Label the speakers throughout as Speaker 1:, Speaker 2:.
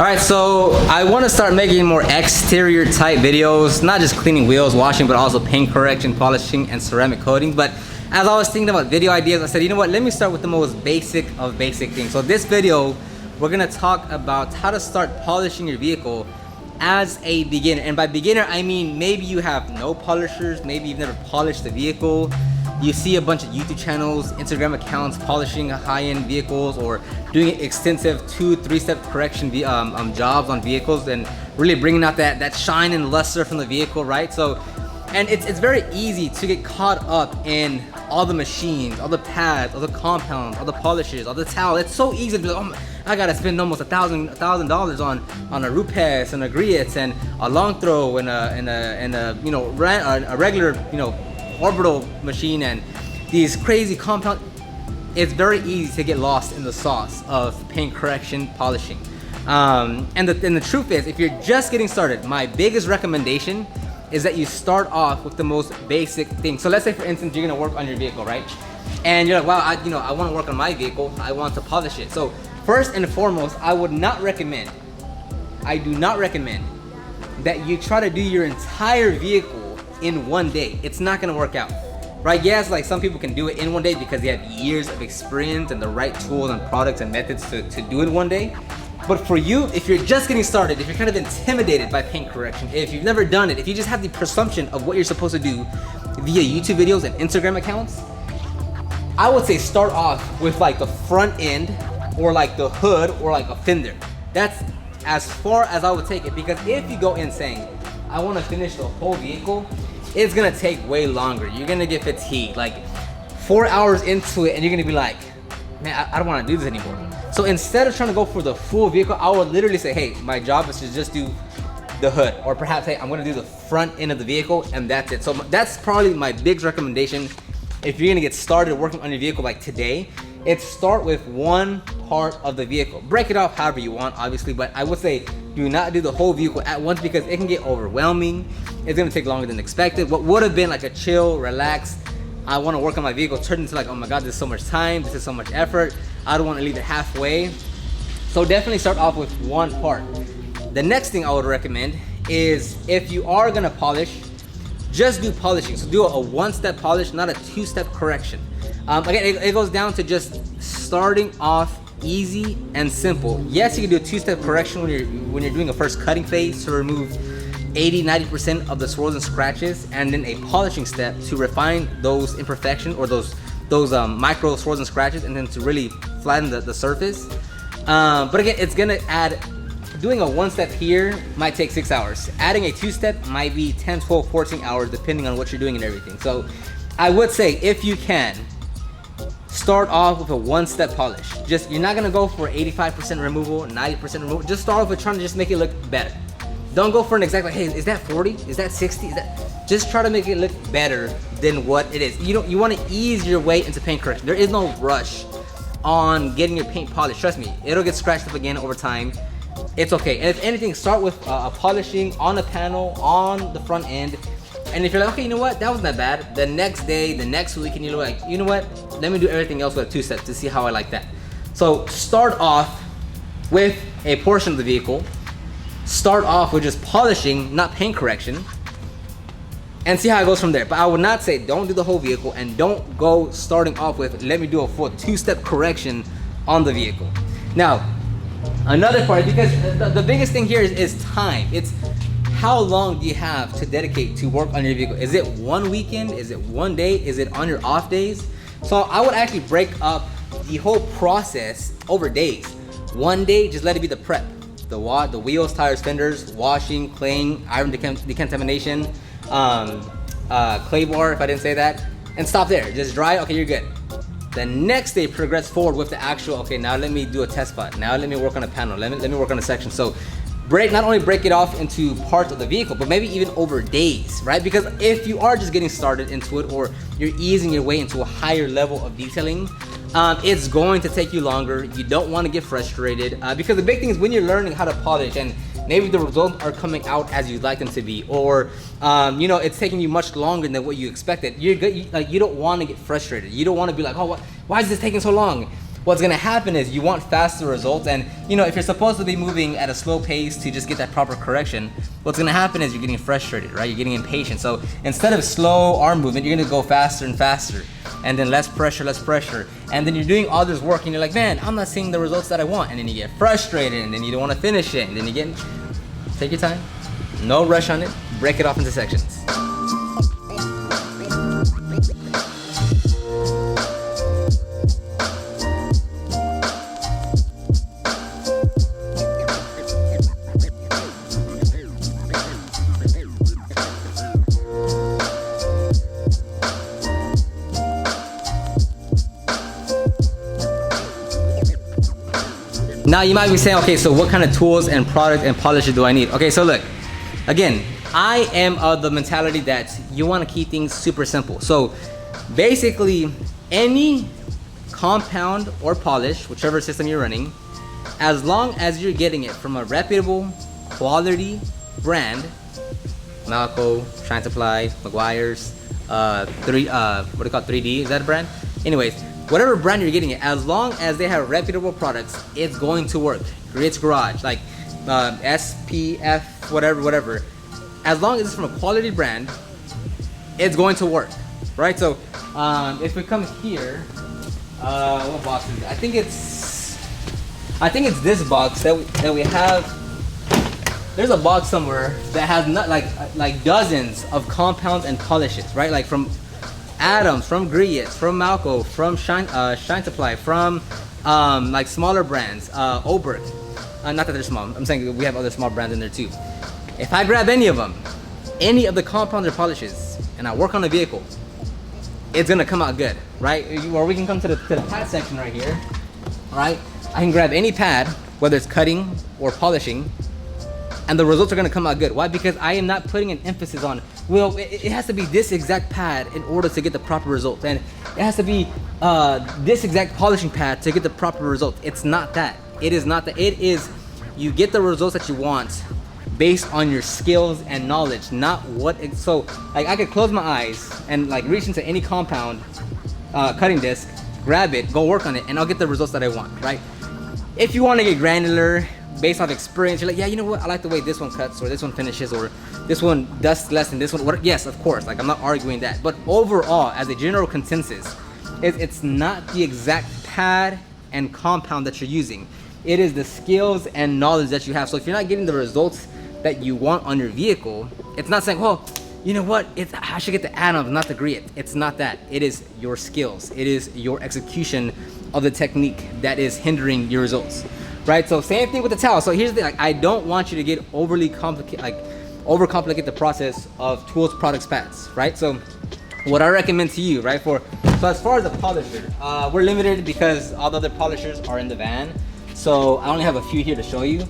Speaker 1: Alright, so I want to start making more exterior type videos, not just cleaning wheels, washing, but also paint correction, polishing, and ceramic coating. But as I was thinking about video ideas, I said, you know what, let me start with the most basic of basic things. So this video, we're going to talk about how to start polishing your vehicle as a beginner. And by beginner, I mean maybe you have no polishers, maybe you've never polished the vehicle. You see a bunch of YouTube channels, Instagram accounts polishing high-end vehicles or doing extensive 2-3-step correction jobs on vehicles and really bringing out that shine and luster from the vehicle, right? So, and it's very easy to get caught up in all the machines, all the pads, all the compounds, all the polishes, all the towel. It's so easy to be like, oh, I gotta spend almost $1,000 on a Rupes and a Griot's and a long throw and a regular orbital machine and these crazy compound. It's very easy to get lost in the sauce of paint correction, polishing. And the truth is, if you're just getting started, my biggest recommendation is that you start off with the most basic thing. So let's say, for instance, you're gonna work on your vehicle, right? And you're like, wow, I wanna work on my vehicle, I want to polish it. So first and foremost, I do not recommend that you try to do your entire vehicle in one day. It's not gonna work out, right? Yes, like some people can do it in one day because they have years of experience and the right tools and products and methods to do it one day. But for you, if you're just getting started, if you're kind of intimidated by paint correction, if you've never done it, if you just have the presumption of what you're supposed to do via YouTube videos and Instagram accounts, I would say start off with like the front end or like the hood or like a fender. That's as far as I would take it, because if you go in saying, I want to finish the whole vehicle, it's gonna take way longer. You're gonna get fatigued, like 4 hours into it, and you're gonna be like, man, I don't want to do this anymore. So instead of trying to go for the full vehicle, I would literally say, hey, my job is to just do the hood, or perhaps, hey, I'm gonna do the front end of the vehicle, and that's it. So that's probably my biggest recommendation. If you're gonna get started working on your vehicle like today, it's start with one part of the vehicle. Break it off however you want, obviously, but I would say do not do the whole vehicle at once because it can get overwhelming. It's gonna take longer than expected. What would have been like a chill, relaxed, I wanna work on my vehicle, turned into like, oh my God, this is so much time, this is so much effort, I don't wanna leave it halfway. So definitely start off with one part. The next thing I would recommend is if you are gonna polish, just do polishing. So do a one-step polish, not a two-step correction. Again, it goes down to just starting off easy and simple. Yes, you can do a two-step correction when you're doing a first cutting phase to remove 80-90% of the swirls and scratches, and then a polishing step to refine those imperfections or those micro swirls and scratches, and then to really flatten the surface. But again, it's gonna add, doing a one-step here might take 6 hours. Adding a two-step might be 10, 12, 14 hours depending on what you're doing and everything. So I would say, if you can, start off with a one-step polish. You're not gonna go for 85% removal, 90% removal. Just start off with trying to just make it look better. Don't go for an exact, like, hey, is that 40? Is that 60? Just try to make it look better than what it is. You wanna ease your way into paint correction. There is no rush on getting your paint polished. Trust me, it'll get scratched up again over time. It's okay. And if anything, start with a polishing on a panel, on the front end. And if you're like, okay, you know what, that wasn't that bad. The next day, the next week, and you're like, you know what, let me do everything else with a two-step to see how I like that. So start off with a portion of the vehicle. Start off with just polishing, not paint correction, and see how it goes from there. But I would not say don't do the whole vehicle, and don't go starting off with, let me do a full two-step correction on the vehicle. Now, another part, because the biggest thing here is time. It's how long do you have to dedicate to work on your vehicle? Is it one weekend? Is it one day? Is it on your off days? So I would actually break up the whole process over days. One day, just let it be the prep. The wheels, tires, fenders, washing, claying, iron decontamination, clay bar, if I didn't say that, and stop there. Just dry, okay, you're good. The next day, progress forward with the actual, okay, now let me do a test spot. Now let me work on a panel. Let me work on a section. So not only break it off into parts of the vehicle, but maybe even over days, right? Because if you are just getting started into it, or you're easing your way into a higher level of detailing, it's going to take you longer. You don't want to get frustrated, because the big thing is when you're learning how to polish and maybe the results are coming out as you'd like them to be, or it's taking you much longer than what you expected. You don't want to get frustrated. You don't want to be like, oh, why is this taking so long? what's gonna happen is you want faster results, and you know, if you're supposed to be moving at a slow pace to just get that proper correction, what's gonna happen is you're getting frustrated, right? You're getting impatient. So instead of slow arm movement, you're gonna go faster and faster, and then less pressure, and then you're doing all this work and you're like, man, I'm not seeing the results that I want, and then you get frustrated, and then you don't want to finish it, and then you get, take your time, no rush on it, break it off into sections. Now you might be saying, okay, so what kind of tools and product and polisher do I need? Okay, so look, again, I am of the mentality that you want to keep things super simple. So basically, any compound or polish, whichever system you're running, as long as you're getting it from a reputable, quality brand, Malco, Shine Supply, Meguiar's, 3D, is that a brand? Anyways, whatever brand you're getting it, as long as they have reputable products, it's going to work. Grit's Garage, like SPF, whatever. As long as it's from a quality brand, it's going to work, right? So if we come here, what box is it? I think it's this box that we have. There's a box somewhere that has not like dozens of compounds and polishes, right? Like from Adams, from Grit's, from Malco, from Shine Supply, from like smaller brands, Oberk. Not that they're small, I'm saying we have other small brands in there too. If I grab any of them, any of the compounds or polishes, and I work on a vehicle, it's gonna come out good, right? Or we can come to the pad section right here, right? I can grab any pad, whether it's cutting or polishing, and the results are gonna come out good. Why? Because I am not putting an emphasis on, well, it has to be this exact pad in order to get the proper results, and it has to be this exact polishing pad to get the proper results. It's not that. It is not that. It is, you get the results that you want based on your skills and knowledge, not what it, so like I could close my eyes and like reach into any compound cutting disc, grab it, go work on it, and I'll get the results that I want, right? If you want to get granular based off experience, you're like, yeah, you know what, I like the way this one cuts, or this one finishes, or this one dusts less than this one. Yes, of course, like I'm not arguing that, but overall, as a general consensus, it's not the exact pad and compound that you're using. It is the skills and knowledge that you have. So if you're not getting the results that you want on your vehicle, it's not saying, well, you know what, I should get the Adams, not the Grit. It's not that. It is your skills. It is your execution of the technique that is hindering your results, right? So same thing with the towel. So here's the thing, like, I don't want you to get overly complicated, like overcomplicate the process of tools, products, pads, right? So what I recommend to you, right, so as far as the polisher, we're limited because all the other polishers are in the van. So I only have a few here to show you.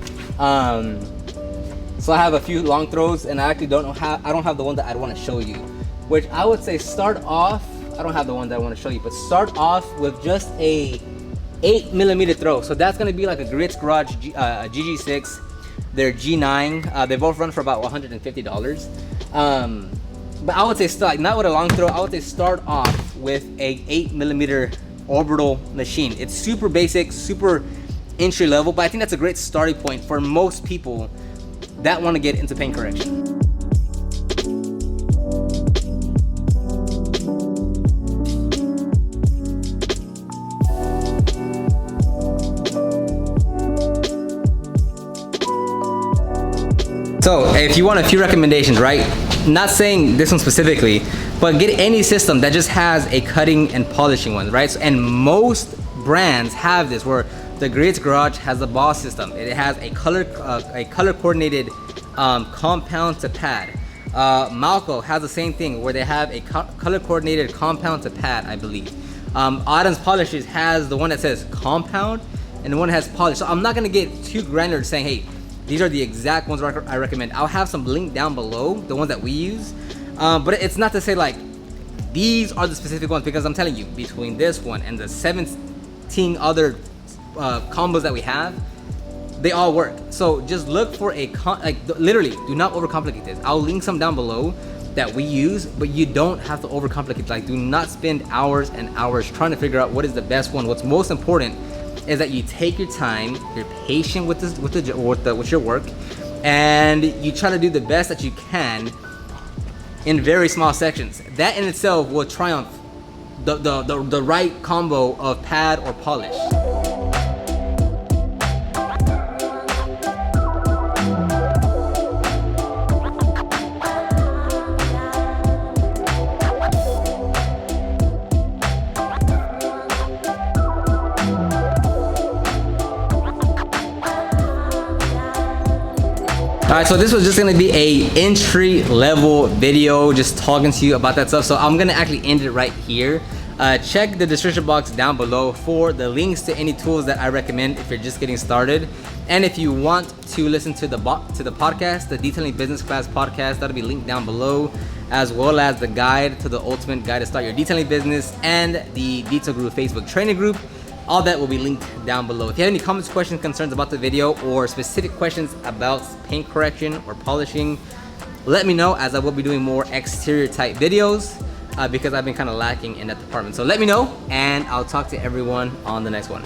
Speaker 1: So I have a few long throws, and I actually I don't have the one that I'd want to show you, which I would say start off, I don't have the one that I want to show you, but start off with just a 8mm throw. So that's going to be like a Grit's Garage GG6, their G9. They both run for about $150. But I would say start, like, not with a long throw, I would say start off with a 8mm orbital machine. It's super basic, super entry level, but I think that's a great starting point for most people that want to get into paint correction. So if you want a few recommendations, right? Not saying this one specifically, but get any system that just has a cutting and polishing one, right? So, and most brands have this, where the Grit's Garage has a boss system. It has a color coordinated compound to pad. Malco has the same thing, where they have a color coordinated compound to pad, I believe. Adams Polishers has the one that says compound and the one that has polish. So I'm not gonna get too granular saying, hey, these are the exact ones I recommend. I'll have some link down below, the ones that we use. But it's not to say like, these are the specific ones, because I'm telling you, between this one and the 17 other combos that we have, they all work. So just look for a literally, do not overcomplicate this. I'll link some down below that we use, but you don't have to overcomplicate. Like, do not spend hours and hours trying to figure out what is the best one. What's most important is that you take your time, you're patient with your work, and you try to do the best that you can in very small sections. That in itself will triumph the right combo of pad or polish. Alright, so this was just gonna be a entry level video, just talking to you about that stuff. So I'm gonna actually end it right here. Check the description box down below for the links to any tools that I recommend if you're just getting started. And if you want to listen to the podcast, the Detailing Business Class podcast, that'll be linked down below, as well as the guide to the ultimate guide to start your detailing business and the Detail Guru Facebook training group. All that will be linked down below. If you have any comments, questions, concerns about the video, or specific questions about paint correction or polishing, let me know, as I will be doing more exterior type videos because I've been kind of lacking in that department. So let me know, and I'll talk to everyone on the next one.